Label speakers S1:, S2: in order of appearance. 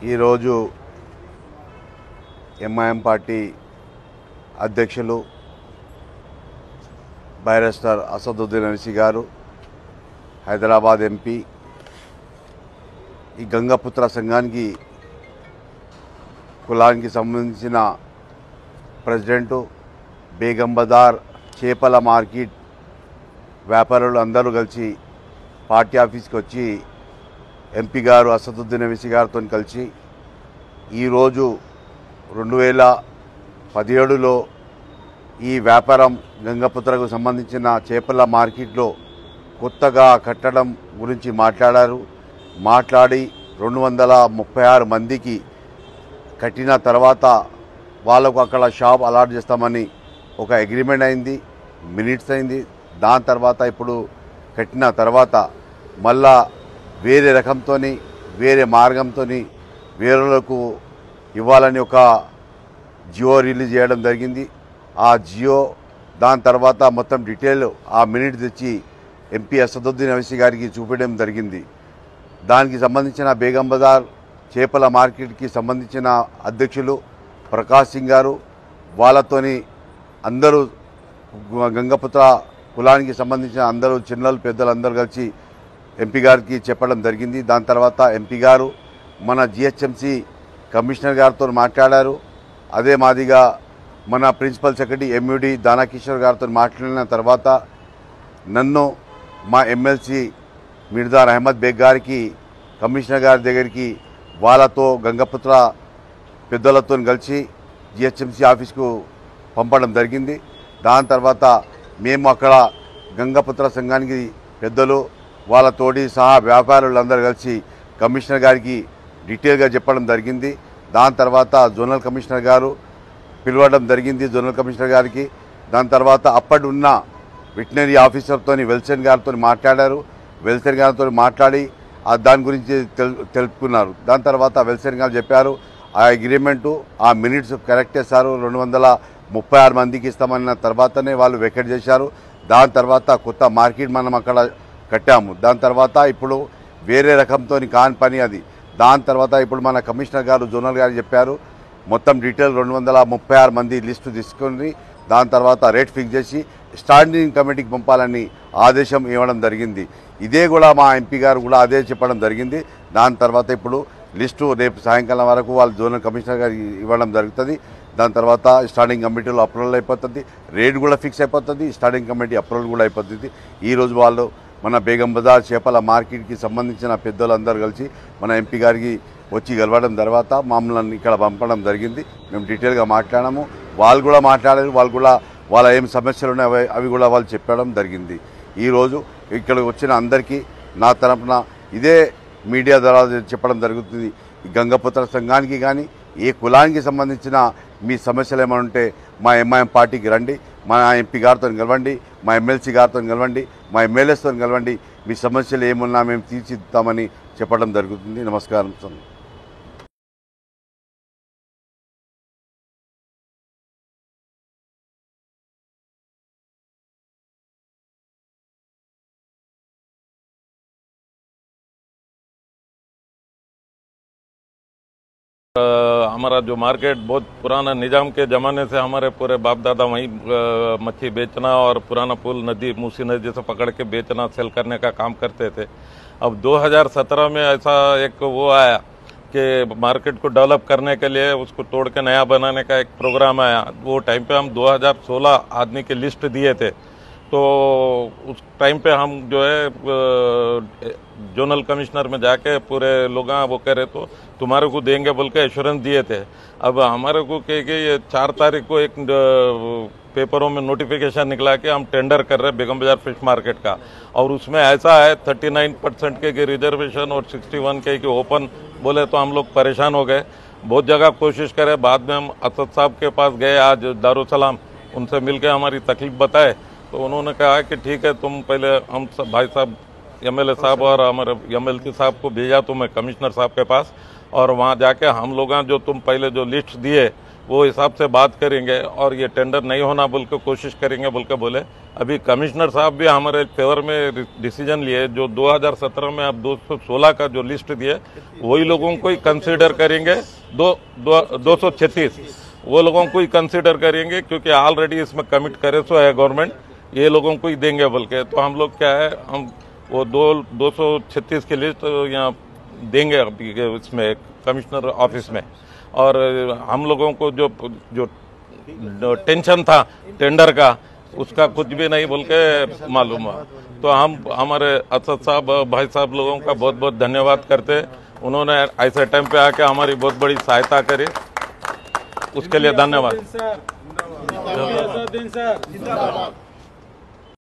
S1: ఈరోజు MIM party అధ్యక్షులు బైరిస్టర్ అసదుద్దీన్ ఓవైసీ గారు, హైదరాబాద్ ఎంపీ, ఈ గంగపుత్ర సంఘానికి కులానికి సంబంధించిన ప్రెసిడెంటు, బేగం బజార్ చేపల మార్కెట్ వ్యాపారులు అందరూ కలిసి పార్టీ ఆఫీస్కి వచ్చి ఎంపీ గారు అసదుద్దీన్ ఓవైసీ గారితో కలిసి ఈరోజు 2017లో ఈ వ్యాపారం గంగపుత్రకు సంబంధించిన చేపల మార్కెట్లో కొత్తగా కట్టడం గురించి మాట్లాడి 236 మందికి కట్టిన తర్వాత వాళ్ళకు అక్కడ షాప్ అలాట్ చేస్తామని ఒక అగ్రిమెంట్ అయింది, మినిట్స్ అయింది. దాని తర్వాత ఇప్పుడు కట్టిన తర్వాత మళ్ళా వేరే రకంతో వేరే మార్గంతో వేరేలకు ఇవ్వాలని ఒక జియో రిలీజ్ చేయడం జరిగింది. ఆ జియో దాని తర్వాత మొత్తం డీటెయిల్ ఆ మినిట్ తెచ్చి ఎంపీ అసదుద్దీన్ ఓవైసీ గారికి చూపించడం జరిగింది. దానికి సంబంధించిన బేగం బజార్ చేపల మార్కెట్కి సంబంధించిన అధ్యక్షులు ప్రకాష్ సింగ్ గారు, వాళ్ళతోని అందరూ గంగపుత్ర కులానికి సంబంధించిన అందరూ చిన్నలు పెద్దలు అందరూ కలిసి ఎంపీ గారికి చెప్పడం జరిగింది. దాని తర్వాత ఎంపీ గారు మన జిహెచ్ఎంసీ కమిషనర్ గారితో మాట్లాడారు. అదే మాదిగా మన ప్రిన్సిపల్ సెక్రటరీ ఎంయూడి దానాకిషోర్ గారితో మాట్లాడిన తర్వాత నన్ను మా ఎమ్మెల్సీ మిర్దార్ అహ్మద్ బేగ్ గారికి కమిషనర్ గారి దగ్గరికి వాళ్ళతో గంగపుత్ర పెద్దలతో కలిసి జిహెచ్ఎంసీ ఆఫీస్కు పంపడం జరిగింది. దాని తర్వాత మేము అక్కడ గంగపుత్ర సంఘానికి పెద్దలు వాళ్ళతోటి సహా వ్యాపారులందరూ కలిసి కమిషనర్ గారికి డీటెయిల్గా చెప్పడం జరిగింది. దాని తర్వాత జోనల్ కమిషనర్ గారు పిలవడం జరిగింది జోనల్ కమిషనర్ గారికి. దాని తర్వాత అప్పటి ఉన్న వెటనరీ ఆఫీసర్తో వెల్సన్ గారితో మాట్లాడారు. వెల్సన్ గారితో మాట్లాడి దాని గురించి తెలుపుకున్నారు. దాని తర్వాత వెల్సన్ గారు చెప్పారు ఆ అగ్రిమెంటు ఆ మినిట్స్ కరెక్టే సార్, 236 మందికి ఇస్తామన్న తర్వాతనే వాళ్ళు వెకెట్ చేశారు. దాని తర్వాత కొత్త మార్కెట్ మనం అక్కడ కట్టాము. దాని తర్వాత ఇప్పుడు వేరే రకంతో కాని పని అది. దాని తర్వాత ఇప్పుడు మన కమిషనర్ గారు జోనల్ గారు చెప్పారు మొత్తం డీటెయిల్ 236 మంది లిస్టు తీసుకొని దాని తర్వాత రేట్ ఫిక్స్ చేసి స్టాండింగ్ కమిటీకి పంపాలని ఆదేశం ఇవ్వడం జరిగింది. ఇదే కూడా మా ఎంపీ గారు కూడా అదే చెప్పడం జరిగింది. దాని తర్వాత ఇప్పుడు లిస్టు రేపు సాయంకాలం వరకు వాళ్ళు జోనల్ కమిషనర్ గారు ఇవ్వడం జరుగుతుంది. దాని తర్వాత స్టాండింగ్ కమిటీలో అప్రూవల్ అయిపోతుంది, రేట్ కూడా ఫిక్స్ అయిపోతుంది, స్టాండింగ్ కమిటీ అప్రూవల్ కూడా అయిపోతుంది. ఈరోజు వాళ్ళు మన బేగం బజార్ చేపల మార్కెట్కి సంబంధించిన పెద్దలందరూ కలిసి మన ఎంపీ గారికి వచ్చి కలవడం తర్వాత మమ్మల్ని ఇక్కడ పంపడం జరిగింది. మేము డీటెయిల్గా మాట్లాడాము, వాళ్ళు కూడా మాట్లాడారు. వాళ్ళు కూడా వాళ్ళ ఏం సమస్యలు ఉన్నాయో అవి కూడా వాళ్ళు చెప్పడం జరిగింది. ఈరోజు ఇక్కడికి వచ్చిన అందరికీ నా తరఫున ఇదే మీడియా ద్వారా చెప్పడం జరుగుతుంది. ఈ గంగపుత్ర సంఘానికి కానీ ఏ కులానికి సంబంధించిన మీ సమస్యలు ఏమైనా ఉంటే మా ఎంఐఎం పార్టీకి రండి, మా ఎంపీ గారితో కలవండి, మా ఎమ్మెల్సీ గారితో కలవండి, మా ఎమ్మెల్యేస్తో కలవండి. మీ సమస్యలు ఏమున్నా మేము తీర్చిద్దామని చెప్పడం జరుగుతుంది. నమస్కారం సార్.
S2: हमारा जो मार्केट बहुत पुराना निजाम के ज़माने से हमारे पूरे बाप दादा वहीं मच्छी बेचना और पुराना पुल नदी मूसी नदी से पकड़ के बेचना सेल करने का काम करते थे। अब 2017 में ऐसा एक वो आया कि मार्केट को डेवलप करने के लिए उसको तोड़ के नया बनाने का एक प्रोग्राम आया। वो टाइम पे हम 2016 आदमी की लिस्ट दिए थे, तो उस टाइम पे हम जो है जोनल कमिश्नर में जाके पूरे लोग वो कह रहे तो तुम्हारे को देंगे बोल के एश्योरेंस दिए थे। अब हमारे को कह के ये 4 तारीख को एक पेपरों में नोटिफिकेशन निकला कि हम टेंडर कर रहे हैं बेगम बाजार फिश मार्केट का, और उसमें ऐसा है 39% के रिजर्वेशन और 61 के ओपन बोले, तो हम लोग परेशान हो गए। बहुत जगह कोशिश करे, बाद में हम असद साहब के पास गए आज दारुसलाम, उनसे मिल के हमारी तकलीफ बताए, तो उन्होंने कहा कि ठीक है तुम पहले हम भाई साहब एमएलए साहब और हमारे एमएलसी साहब को भेजा तुम्हें कमिश्नर साहब के पास, और वहाँ जाके हम लोग जो तुम पहले जो लिस्ट दिए वो हिसाब से बात करेंगे और ये टेंडर नहीं होना बोल के कोशिश करेंगे बोल के बोले। अभी कमिश्नर साहब भी हमारे फेवर में डिसीजन लिए, जो 2017 में अब 216 का जो लिस्ट दिए वही लोगों को ही कंसीडर करेंगे। 236 वो लोगों को ही कंसीडर करेंगे, क्योंकि ऑलरेडी इसमें कमिट करे सो है गवर्नमेंट, ये लोगों को ही देंगे बोल के। तो हम लोग क्या है, हम वो 236 की लिस्ट यहाँ देंगे अभी इसमें कमिश्नर ऑफिस में। और हम लोगों को जो टेंशन था टेंडर का, उसका कुछ भी नहीं बोल के मालूम है। तो हम हमारे असद साहब भाई साहब लोगों का बहुत बहुत धन्यवाद करते, उन्होंने ऐसे टाइम पे आके हमारी बहुत बड़ी सहायता करी, उसके लिए धन्यवाद।